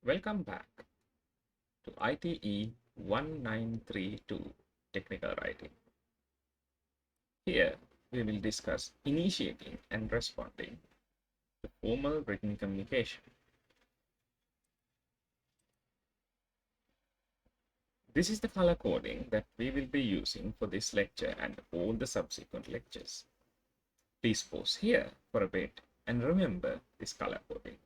Welcome back to ITE 1932 Technical Writing. Here we will discuss initiating and responding to formal written communication. This is the color coding that we will be using for this lecture and all the subsequent lectures. Please pause here for a bit and remember this color coding.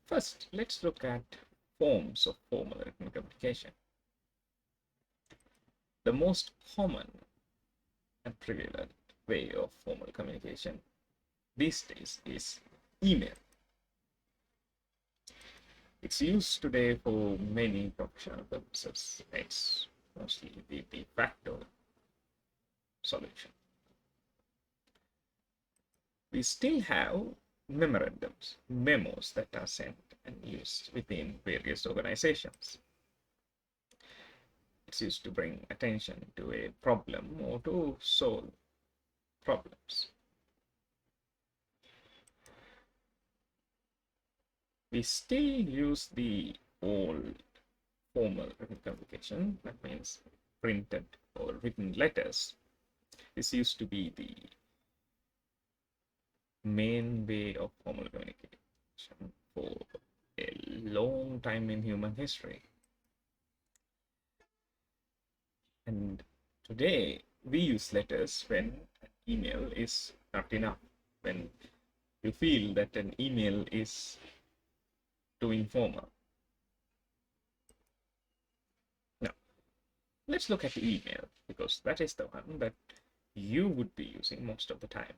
First, let's look at forms of formal written communication. The most common and prevalent way of formal communication these days is email. It's used today for many professional purposes. It's mostly the de facto solution. We still have memorandums, memos that are sent and used within various organizations. It's used to bring attention to a problem or to solve problems. We still use the old formal written communication, that means printed or written letters. This used to be the main way of formal communication for a long time in human history. And today we use letters when an email is not enough, when you feel that an email is too informal. Now, let's look at email because that is the one that you would be using most of the time.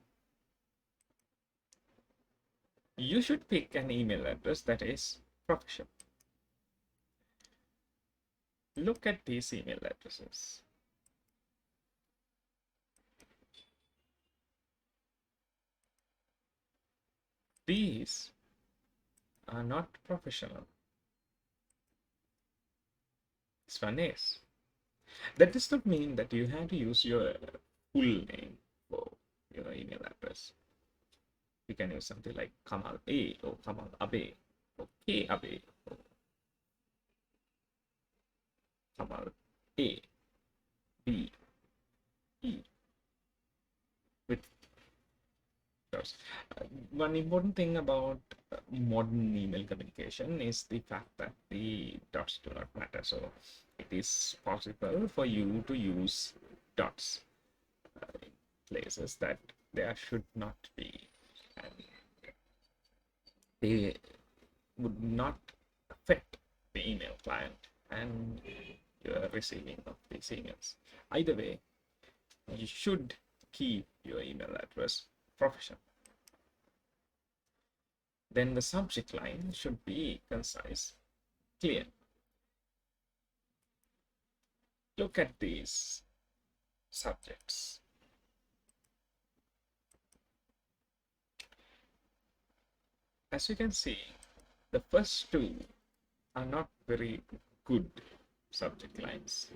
You should pick an email address that is professional. Look at these email addresses. These are not professional. This one is. That does not mean that you have to use your full name for your email address. You can use something like Kamal A or Kamal Abe or K Abe or Kamal A B E with dots. One important thing about modern email communication is the fact that the dots do not matter. So it is possible for you to use dots in places that there should not be, and they would not affect the email client and your receiving of these emails. Either way, you should keep your email address professional. Then the subject line should be concise, clear. Look at these subjects. As you can see, the first two are not very good subject lines.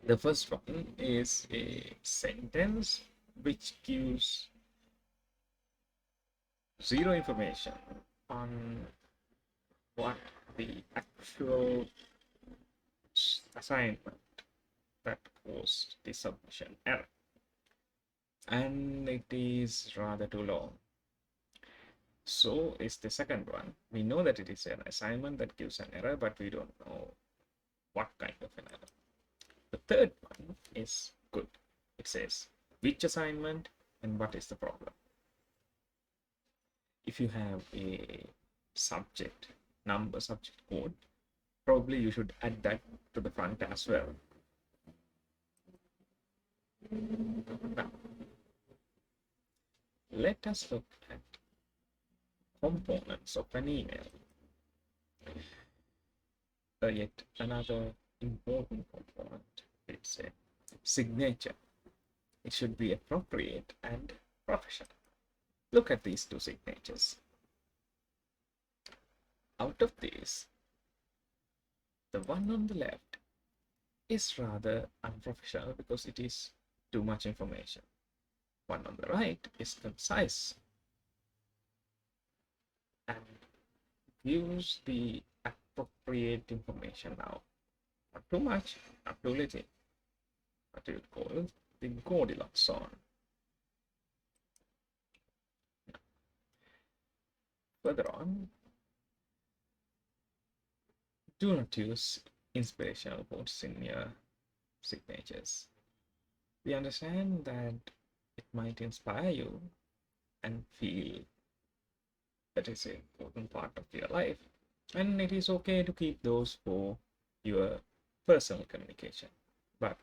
The first one is a sentence which gives zero information on what the actual assignment that caused the submission error, and it is rather too long. So is the second one. We know that it is an assignment that gives an error, but we don't know what kind of an error. The third one is good. It says which assignment and what is the problem. If you have a subject number, subject code, probably you should add that to the front as well. Now, let us look at components of an email. Yet another important component, it's a signature. It should be appropriate and professional. Look at these two signatures. Out of these, the one on the left is rather unprofessional because it is too much information. one on the right is concise and gives the appropriate information now. Not too much, not too little. What you call the Goldilocks zone. Further on, do not use inspirational quotes in your signatures. We understand that it might inspire you and feel that is an important part of your life. And it is okay to keep those for your personal communication, but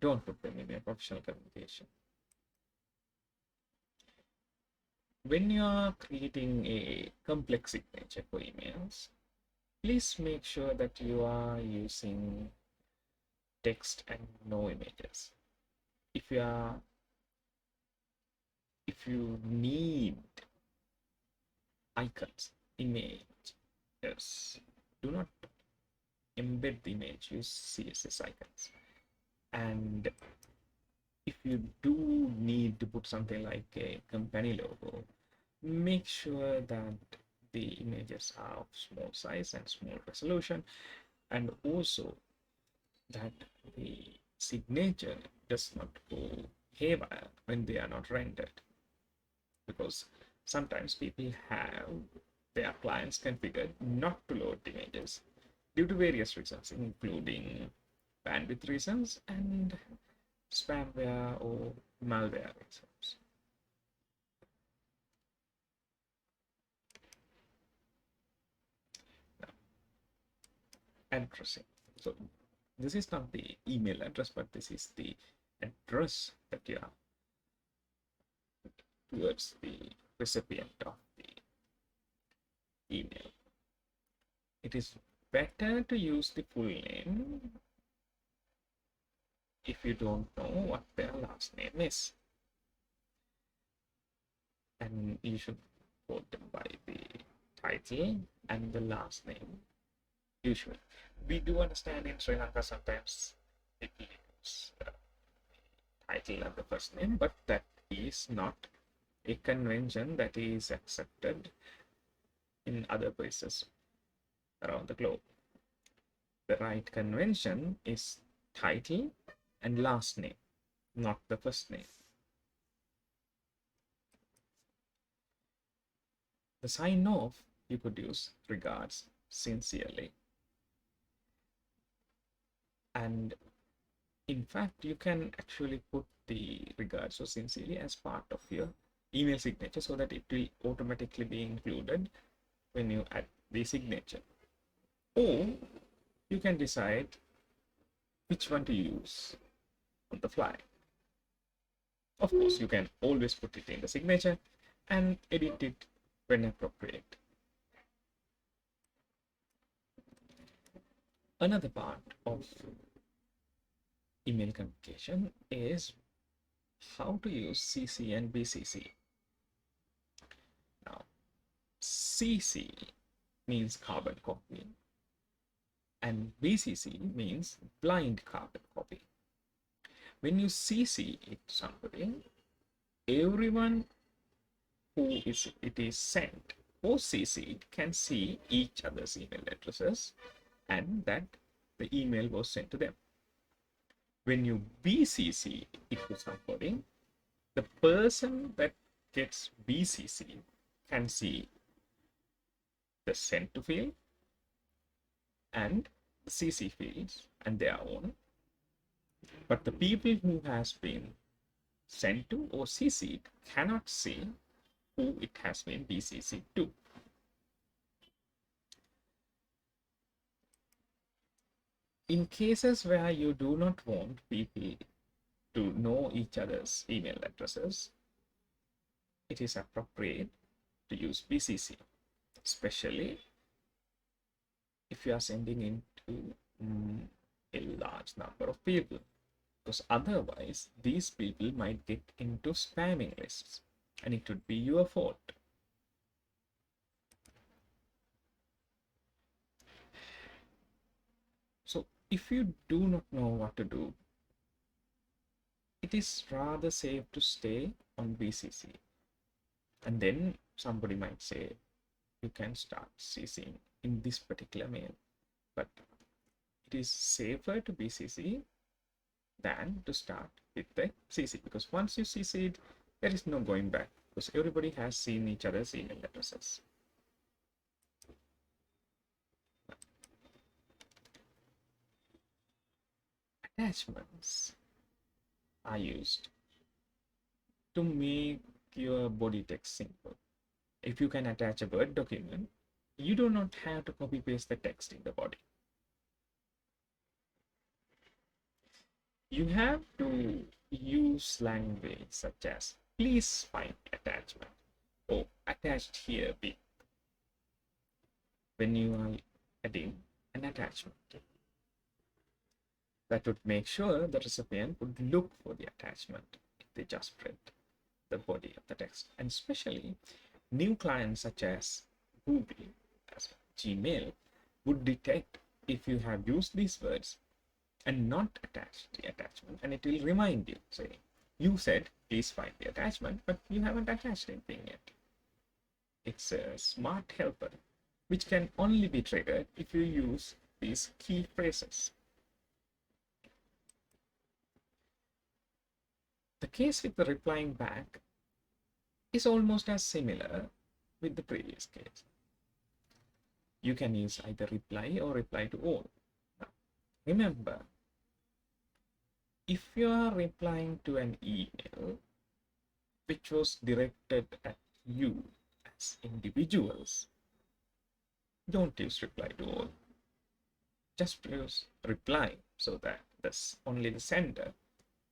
don't put them in your professional communication. When you are creating a complex signature for emails, please make sure that you are using text and no images. If you are if you need icons, images, do not embed the image, use CSS icons. And if you do need to put something like a company logo, make sure that the images are of small size and small resolution, and also that the signature does not go haywire when they are not rendered, because sometimes people have their clients configured not to load images due to various reasons, including bandwidth reasons and spamware or malware reasons. Addressing. So this is not the email address, but this is the address that you have towards the recipient of the email. It is better to use the full name if you don't know what their last name is. And you should quote them by the title and the last name, usually. We do understand in Sri Lanka sometimes people use the title and the first name, but that is not a convention that is accepted in other places around the globe. The right convention is title and last name, not the first name. The sign off you could use regards sincerely. And in fact, you can actually put the regards so sincerely as part of your email signature so that it will automatically be included when you add the signature. Or you can decide which one to use on the fly. Of course, you can always put it in the signature and edit it when appropriate. Another part of email communication is how to use CC and BCC. Now, CC means carbon copy and BCC means blind carbon copy. When you CC it somebody, everyone who it is sent or CC'd can see each other's email addresses and that the email was sent to them. When you BCC it to somebody, the person that gets BCC can see the sent to field and the CC fields and their own. But the people who has been sent to or CC'd cannot see who it has been BCC'd to. In cases where you do not want people to know each other's email addresses, it is appropriate to use BCC, especially if you are sending into a large number of people, because otherwise these people might get into spamming lists and it would be your fault. So if you do not know what to do, it it is rather safe to stay on BCC. And then somebody might say, you can start CCing in this particular mail. But it is safer to BCC than to start with the CC, because once you CC it, there is no going back, because everybody has seen each other's email addresses. Attachments are used to make your body text simple. If you can attach a Word document, you do not have to copy paste the text in the body. You have to use language such as please find attachment or attached here with when you are adding an attachment. That would make sure the recipient would look for the attachment if they just print the body of the text. And especially new clients such as Google, as Gmail, would detect if you have used these words and not attached the attachment, and it will remind you, saying, you said please find the attachment, but you haven't attached anything yet. It's a smart helper which can only be triggered if you use these key phrases. The case with the replying back is almost as similar with the previous case. You can use either reply or reply to all. Now, remember, if you are replying to an email which was directed at you as individuals, don't use reply to all. Just use reply so that only the sender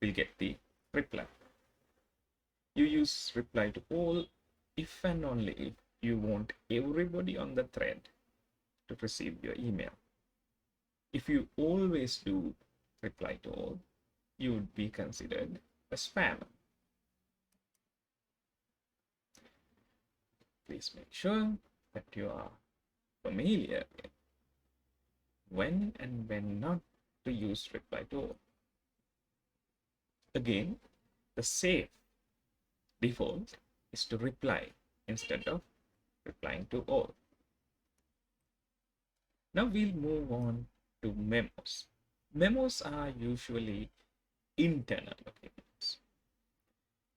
will get the reply. You use reply to all if and only if you want everybody on the thread to receive your email. If you always do reply to all, you would be considered a spammer. Please make sure that you are familiar with when and when not to use reply to all. Again, the safe default is to reply instead of replying to all. Now we'll move on to memos. Memos are usually internal documents,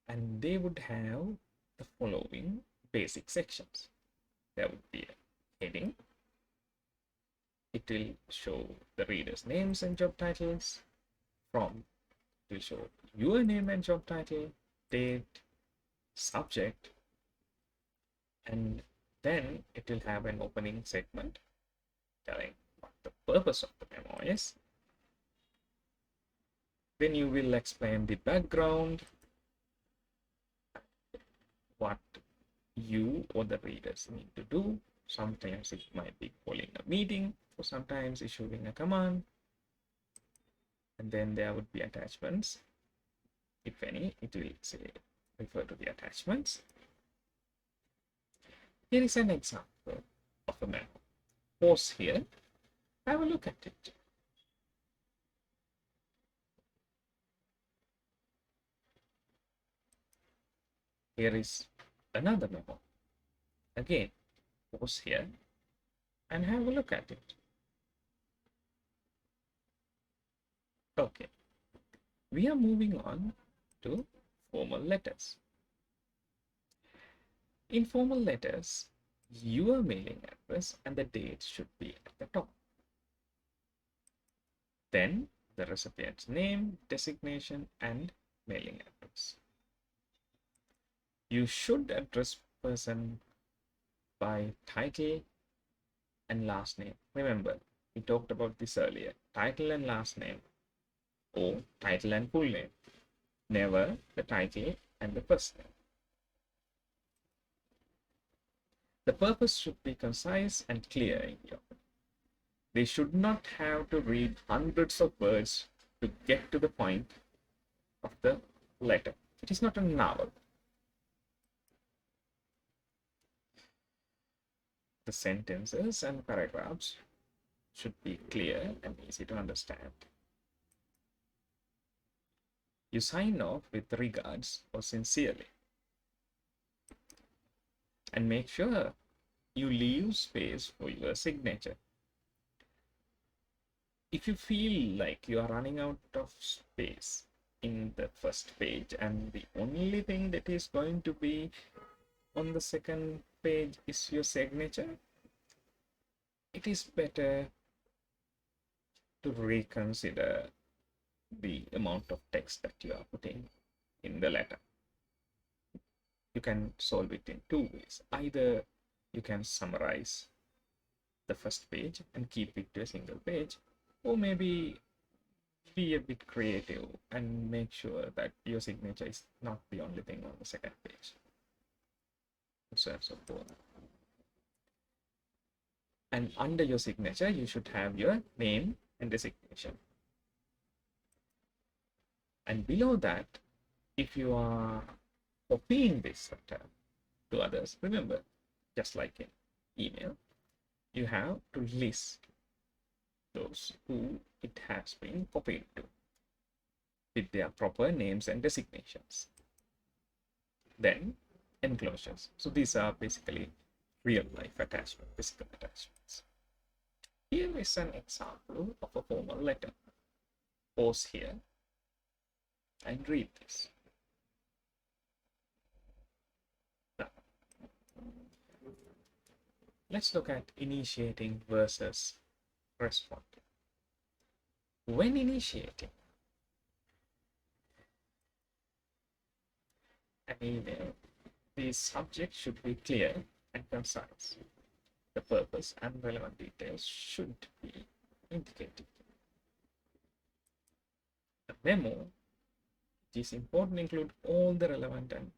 and they would have the following basic sections. There would be a heading. It will show the reader's names and job titles. From it will show your name and job title, date, subject, and then it will have an opening segment telling what the purpose of the memo is. Then you will explain the background, what you or the readers need to do. Sometimes it might be calling a meeting, or sometimes issuing a command. And then there would be attachments. If any, it will say refer to the attachments. Here is an example of a memo. Pause here, have a look at it. Here is another memo. Again, pause here and have a look at it. Okay, we are moving on to formal letters. In formal letters, your mailing address and the date should be at the top. Then the recipient's name, designation, and mailing address. You should address person by title and last name. Remember, we talked about this earlier. Title and last name, or title and full name. Never the title and the first name. The purpose should be concise and clear in your. They should not have to read hundreds of words to get to the point of the letter. It is not a novel. The sentences and paragraphs should be clear and easy to understand. You sign off with regards or sincerely. And make sure you leave space for your signature. If you feel like you are running out of space in the first page and the only thing that is going to be on the second page is your signature, it is better to reconsider the amount of text that you are putting in the letter. You can solve it in two ways. Either you can summarize the first page and keep it to a single page, or maybe be a bit creative and make sure that your signature is not the only thing on the second page. So and so forth. And under your signature, you should have your name and designation. And below that, if you are copying this letter to others, remember, just like in email, you have to list those who it has been copied to with their proper names and designations. Then enclosures. So these are basically real life attachments, physical attachments. Here is an example of a formal letter. Pause here and read this. Now, let's look at initiating versus responding. When initiating an email, the subject should be clear and concise. The purpose and relevant details should be indicated. The memo, it is important to include all the relevant and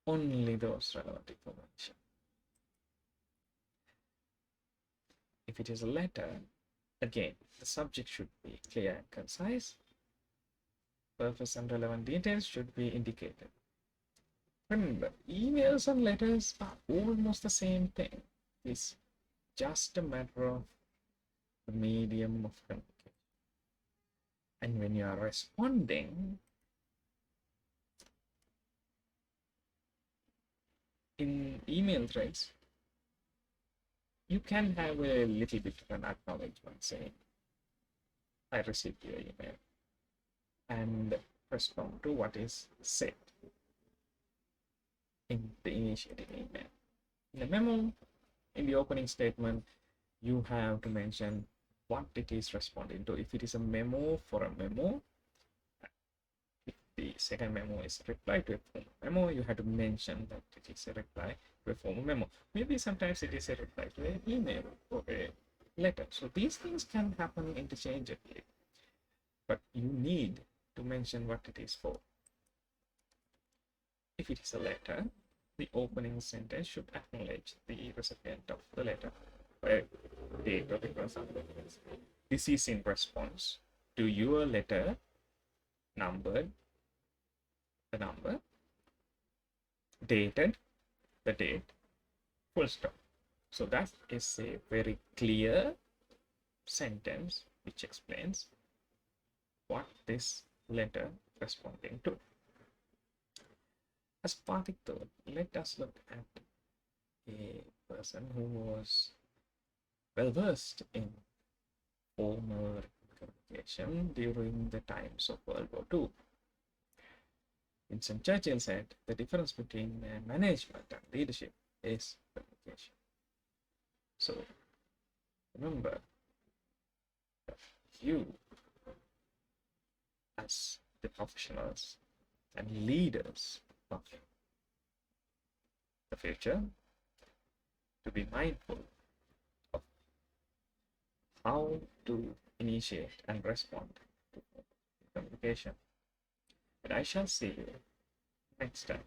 only those relevant information. If it is a letter, again, the subject should be clear and concise. Purpose and relevant details should be indicated. Remember, emails and letters are almost the same thing. It's just a matter of the medium of communication. And when you are responding in email threads, you can have a little bit of an acknowledgement saying, I received your email, and respond to what is said in the initiating email. In the memo, in the opening statement, you have to mention what it is responding to. If it is a memo for a memo, if the second memo is a reply to a former memo, you have to mention that it is a reply to a former memo. Maybe sometimes it is a reply to an email or a letter. So these things can happen interchangeably, but you need to mention what it is for. If it is a letter, the opening sentence should acknowledge the recipient of the letter by date of the correspondence. This is in response to your letter numbered, the number, dated, the date, full stop. So that is a very clear sentence which explains what this letter responding to. As Pathik thought, let us look at a person who was well versed in formal communication during the times of World War II. Winston Churchill said the difference between management and leadership is communication. So remember that you, as the professionals and leaders of the future, to be mindful of how to initiate and respond to communication. But I shall see you next time.